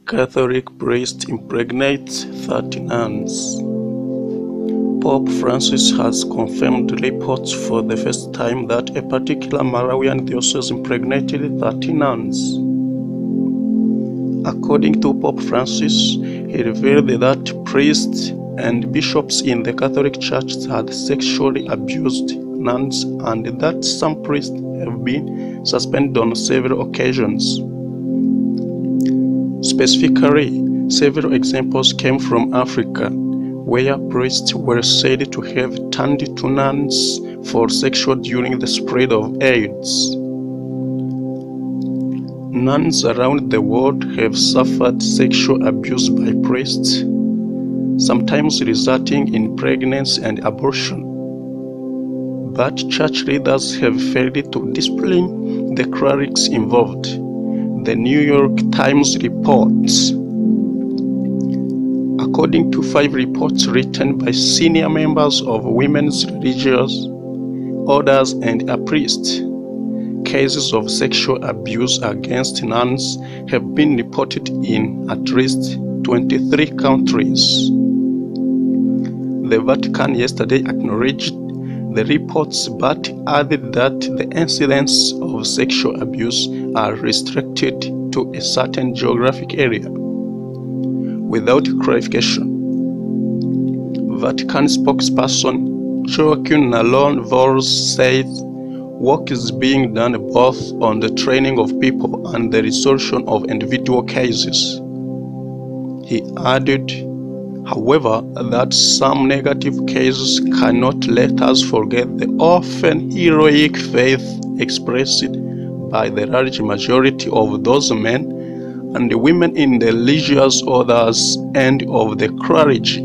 Catholic priest impregnates 30 nuns. Pope Francis has confirmed reports for the first time that a particular Malawian diocese impregnated 30 nuns. According to Pope Francis, he revealed that priests and bishops in the Catholic Church had sexually abused nuns and that some priests have been suspended on several occasions. Specifically, several examples came from Africa, where priests were said to have turned to nuns for sexual during the spread of AIDS. Nuns around the world have suffered sexual abuse by priests, sometimes resulting in pregnancy and abortion. But church leaders have failed to discipline the clerics involved, the New York Times reports. According to 5 reports written by senior members of women's religious orders and a priest, cases of sexual abuse against nuns have been reported in at least 23 countries. The Vatican yesterday acknowledged the reports but added that the incidents of sexual abuse are restricted to a certain geographic area, without clarification. Vatican spokesperson Joaquin Nalon-Valls said work is being done both on the training of people and the resolution of individual cases. He added, however, that some negative cases cannot let us forget the often heroic faith expressed by the large majority of those men and the women in the religious orders and of the clergy.